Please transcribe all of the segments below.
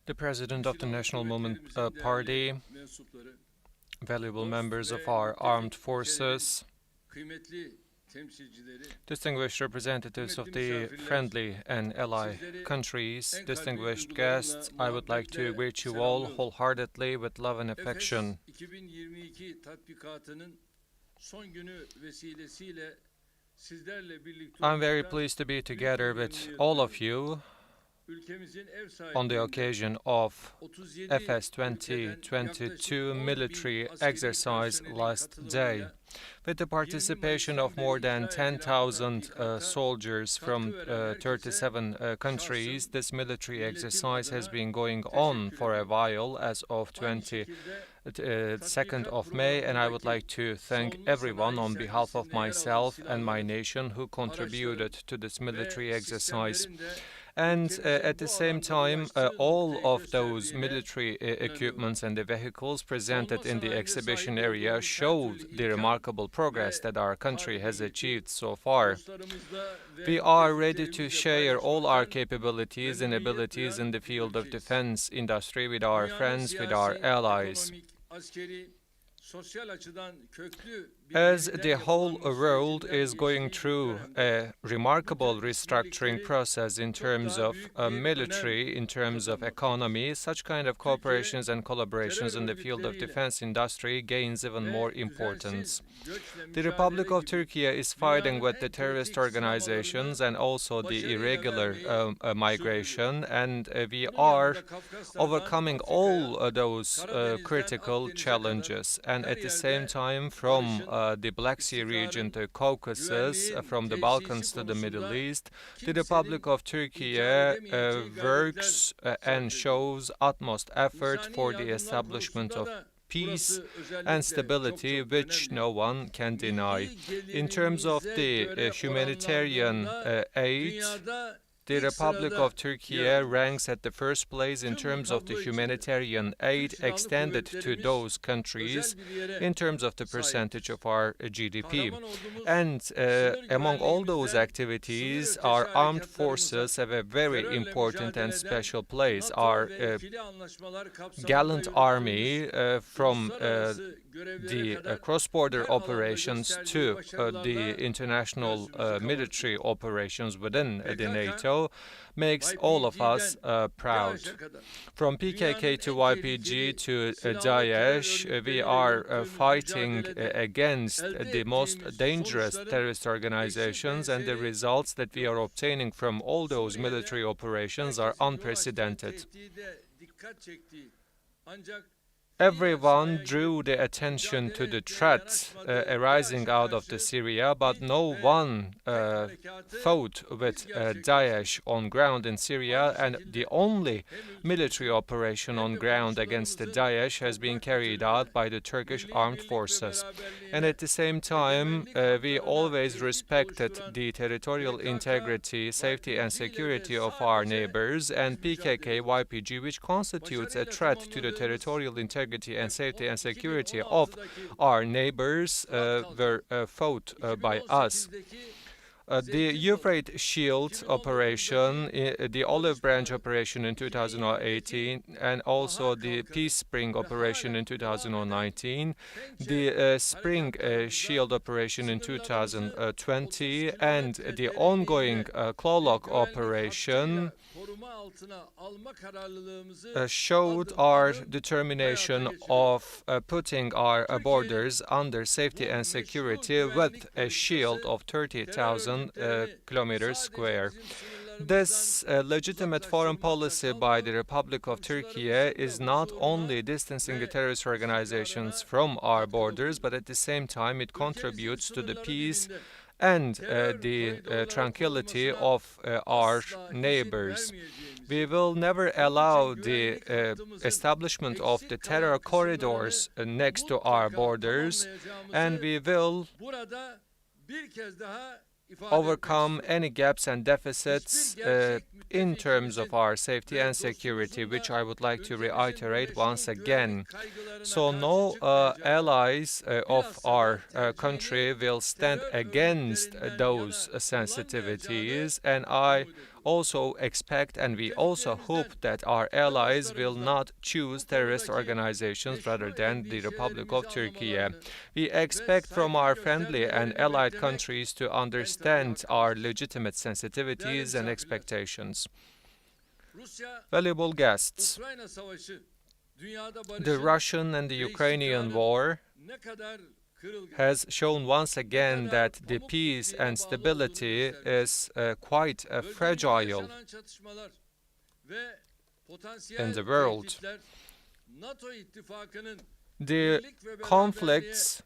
The President of the National Movement Party, valuable members of our armed forces, distinguished representatives of the friendly and ally countries, distinguished guests, I would like to greet you all wholeheartedly with love and affection. I'm very pleased to be together with all of you on the occasion of FS 2022 military exercise last day. With the participation of more than 10,000 soldiers from 37 countries, this military exercise has been going on for a while as of 22nd of May, and I would like to thank everyone on behalf of myself and my nation who contributed to this military exercise. And at the same time, all of those military equipments and the vehicles presented in the exhibition area showed the remarkable progress that our country has achieved so far. We are ready to share all our capabilities and abilities in the field of defense industry with our friends, with our allies. As the whole world is going through a remarkable restructuring process in terms of military, in terms of economy, such kind of cooperations and collaborations in the field of defense industry gains even more importance. The Republic of Turkey is fighting with the terrorist organizations and also the irregular migration, and we are overcoming all those critical challenges. And at the same time, from the Black Sea region to Caucasus, from the Balkans to the Middle East, the Republic of Turkey works and shows utmost effort for the establishment of peace and stability, which no one can deny. In terms of the humanitarian aid, the Republic of Turkey ranks at the first place in terms of the humanitarian aid extended to those countries in terms of the percentage of our GDP. And among all those activities, our armed forces have a very important and special place. Our gallant army from the cross-border operations to the international military operations within the NATO makes all of us proud. From PKK to YPG to Daesh, we are fighting against the most dangerous terrorist organizations, and the results that we are obtaining from all those military operations are unprecedented. Everyone drew the attention to the threat arising out of the Syria, but no one fought with Daesh on ground in Syria, and the only military operation on ground against the Daesh has been carried out by the Turkish armed forces. And at the same time, we always respected the territorial integrity, safety and security of our neighbors, and PKK, YPG, which constitutes a threat to the territorial integrity and safety and security of our neighbors, were fought by us. The Euphrates Shield operation, the Olive Branch operation in 2018, and also the Peace Spring operation in 2019, the Spring Shield operation in 2020, and the ongoing Claw Lock operation showed our determination of putting our borders under safety and security with a shield of 30,000 kilometers square. This legitimate foreign policy by the Republic of Turkey is not only distancing the terrorist organizations from our borders, but at the same time it contributes to the peace and the tranquility of our neighbors. We will never allow the establishment of the terror corridors next to our borders, and we will overcome any gaps and deficits in terms of our safety and security, which I would like to reiterate once again. So no allies of our country will stand against those sensitivities, and I also expect and we also hope that our allies will not choose terrorist organizations rather than the Republic of Turkey. We expect from our friendly and allied countries to understand our legitimate sensitivities and expectations. Valuable guests, the Russian and the Ukrainian war has shown once again that the peace and stability is quite fragile in the world. The conflicts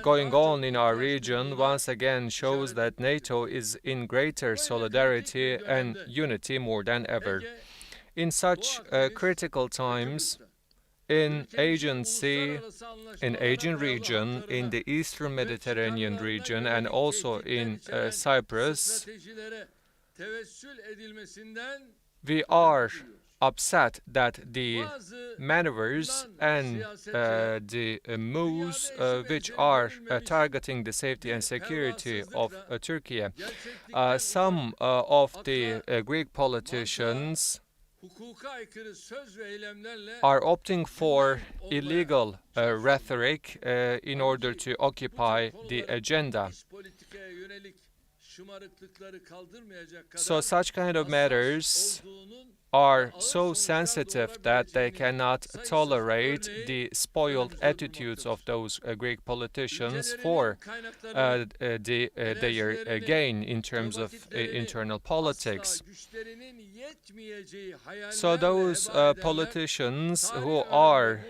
going on in our region once again shows that NATO is in greater solidarity and unity more than ever. In such critical times, in Aegean Sea, in Aegean region, in the Eastern Mediterranean region, and also in Cyprus, we are upset that the maneuvers and the moves which are targeting the safety and security of Turkey. Some of the Greek politicians are opting for illegal rhetoric in order to occupy the agenda. So such kind of matters are so sensitive that they cannot tolerate the spoiled attitudes of those Greek politicians for their gain in terms of internal politics. So those politicians who are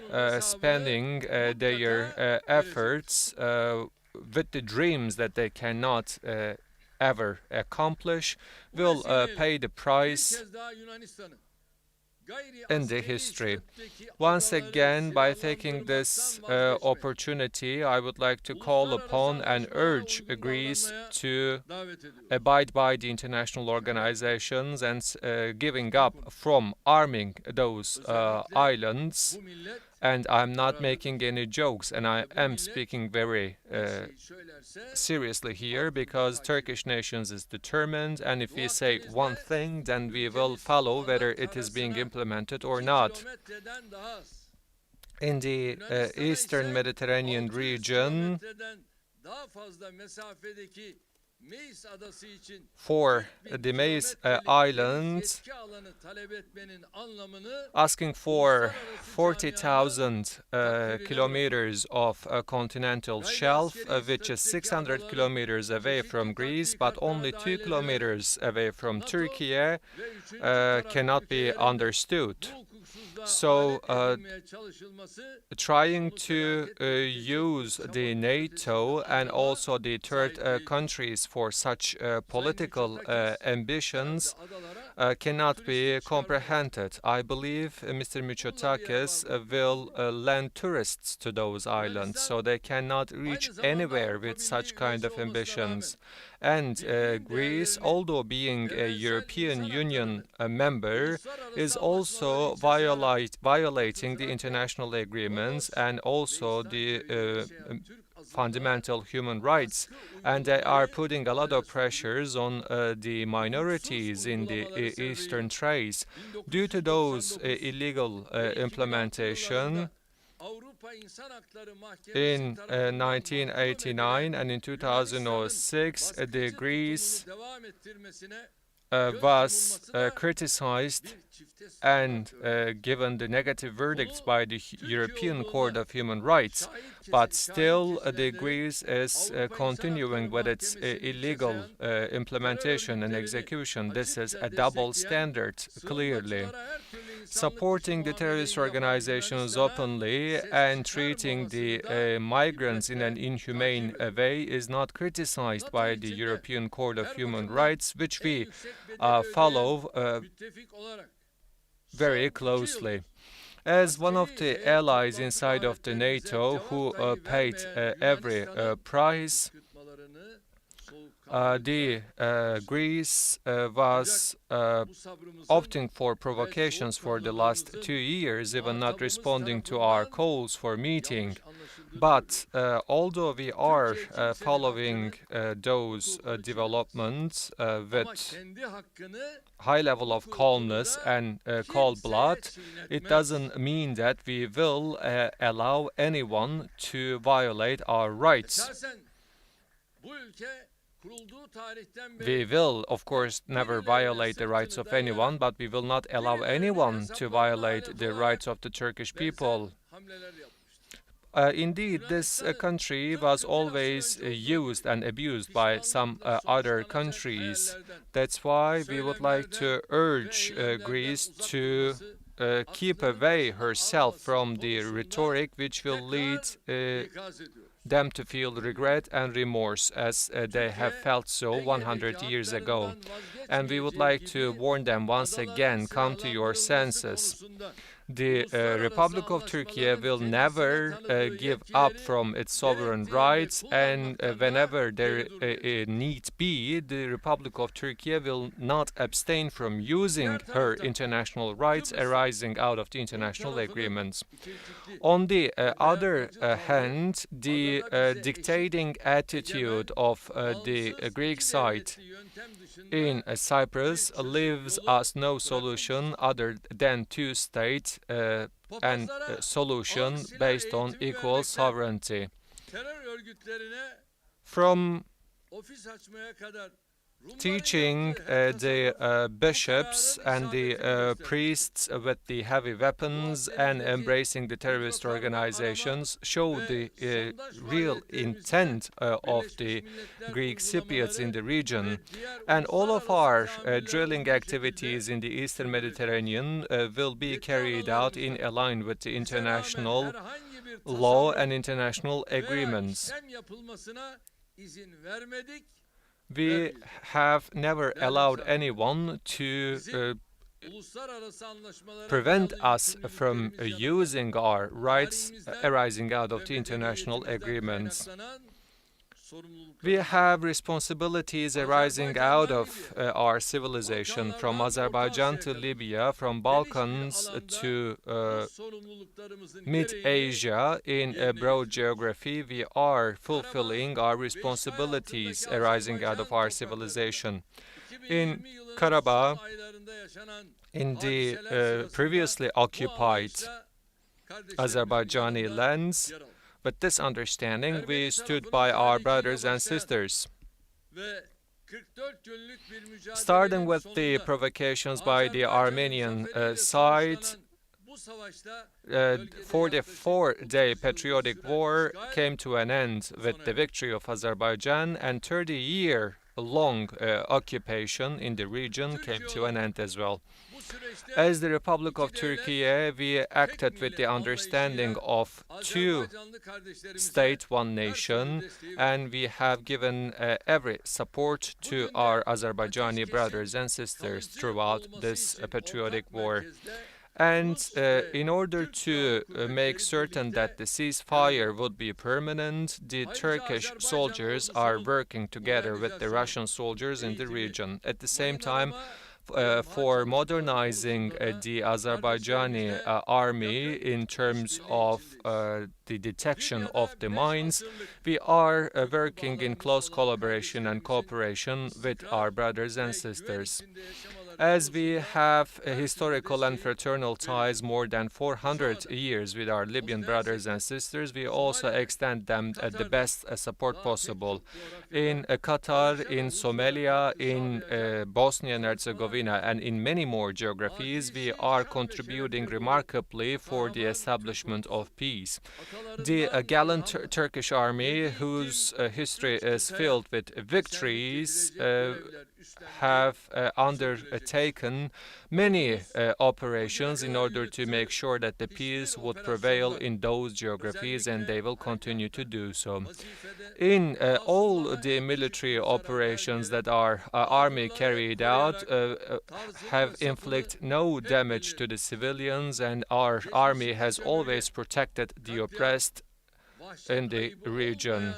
spending their efforts with the dreams that they cannot ever accomplish will pay the price in the history. Once again, by taking this opportunity, I would like to call upon and urge Greece to abide by the international organizations and giving up from arming those islands. And I'm not making any jokes, and I am speaking very seriously here, because Turkish nation is determined, and if we say one thing, then we will follow whether it is being implemented or not. In the Eastern Mediterranean region, for the Meis Islands, asking for 40,000 kilometers of continental shelf, which is 600 kilometers away from Greece, but only 2 kilometers away from Turkey, cannot be understood. So, trying to use the NATO and also the third countries for such political ambitions cannot be comprehended. I believe Mr. Mitsotakis will lend tourists to those islands, so they cannot reach anywhere with such kind of ambitions. And Greece, although being a European Union member, is also violating the international agreements and also the fundamental human rights, and they are putting a lot of pressures on the minorities in the Eastern Thrace. Due to those illegal implementation, in 1989 and in 2006, the Greece was criticized and given the negative verdicts by the European Court of Human Rights, but still the Greece is continuing with its illegal implementation and execution. This is a double standard, clearly. Supporting the terrorist organizations openly and treating the migrants in an inhumane way is not criticized by the European Court of Human Rights, which we follow very closely. As one of the allies inside of the NATO who paid every price Greece was opting for provocations for the last 2 years, even not responding to our calls for meeting. But although we are following those developments with high level of calmness and cold blood, it doesn't mean that we will allow anyone to violate our rights. We will, of course, never violate the rights of anyone, but we will not allow anyone to violate the rights of the Turkish people. Indeed, this country was always used and abused by some other countries. That's why we would like to urge Greece to keep away herself from the rhetoric which will lead them to feel regret and remorse as they have felt so 100 years ago. And we would like to warn them once again, come to your senses. The Republic of Turkey will never give up from its sovereign rights, and whenever there need be, the Republic of Turkey will not abstain from using her international rights arising out of the international agreements. On the other hand, the dictating attitude of the Greek side in Cyprus leaves us no solution other than two-state and solution based on equal sovereignty. From teaching the bishops and the priests with the heavy weapons and embracing the terrorist organizations show the real intent of the Greek Cypriots in the region. And all of our drilling activities in the Eastern Mediterranean will be carried out in line with the international law and international agreements. We have never allowed anyone to prevent us from using our rights arising out of the international agreements. We have responsibilities arising out of our civilization, from Azerbaijan to Libya, from Balkans to Mid-Asia. In a broad geography, we are fulfilling our responsibilities arising out of our civilization. In Karabakh, in the previously occupied Azerbaijani lands, with this understanding, we stood by our brothers and sisters. Starting with the provocations by the Armenian side, 44-day patriotic war came to an end with the victory of Azerbaijan, and 30-year-long occupation in the region came to an end as well. As the Republic of Turkey, we acted with the understanding of two state, one nation, and we have given every support to our Azerbaijani brothers and sisters throughout this patriotic war. And in order to make certain that the ceasefire would be permanent, the Turkish soldiers are working together with the Russian soldiers in the region. At the same time, for modernizing the Azerbaijani army in terms of the detection of the mines, we are working in close collaboration and cooperation with our brothers and sisters. As we have historical and fraternal ties more than 400 years with our Libyan brothers and sisters, we also extend them the best support possible. In Qatar, in Somalia, in Bosnia and Herzegovina, and in many more geographies, we are contributing remarkably for the establishment of peace. The gallant Turkish army, whose history is filled with victories, have undertaken many operations in order to make sure that the peace would prevail in those geographies, and they will continue to do so. In all the military operations that our army carried out have inflicted no damage to the civilians, and our army has always protected the oppressed in the region.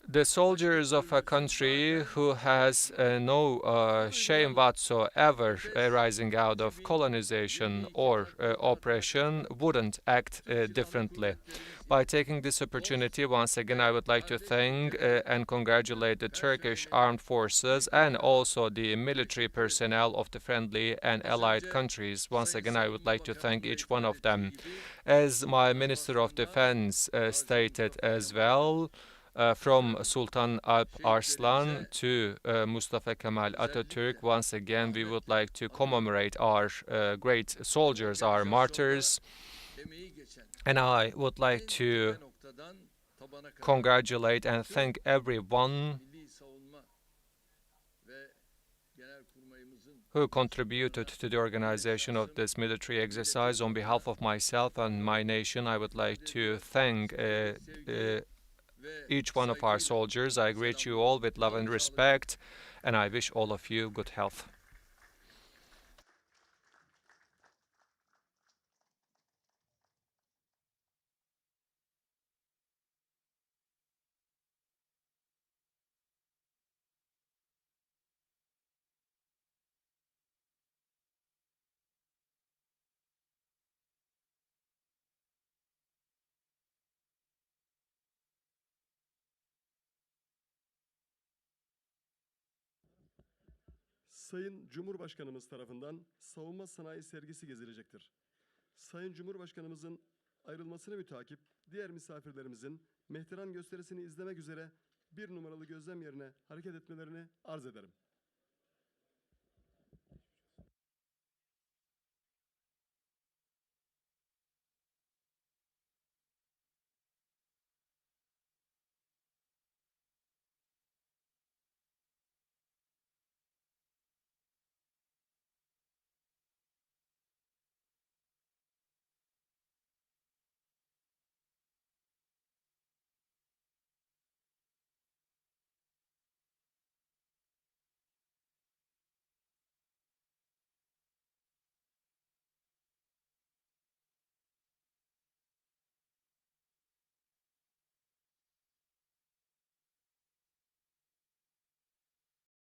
the soldiers of a country who has no shame whatsoever arising out of colonization or oppression wouldn't act differently. By taking this opportunity, once again, I would like to thank and congratulate the Turkish armed forces and also the military personnel of the friendly and allied countries. Once again, I would like to thank each one of them. As my Minister of Defense stated as well, from Sultan Alp Arslan to Mustafa Kemal Atatürk, once again, we would like to commemorate our great soldiers, our martyrs. And I would like to congratulate and thank everyone who contributed to the organization of this military exercise. On behalf of myself and my nation, I would like to thank each one of our soldiers. I greet you all with love and respect, and I wish all of you good health. Sayın Cumhurbaşkanımız tarafından savunma sanayi sergisi gezilecektir. Sayın Cumhurbaşkanımızın ayrılmasını mütakip diğer misafirlerimizin mehteran gösterisini izlemek üzere bir numaralı gözlem yerine hareket etmelerini arz ederim.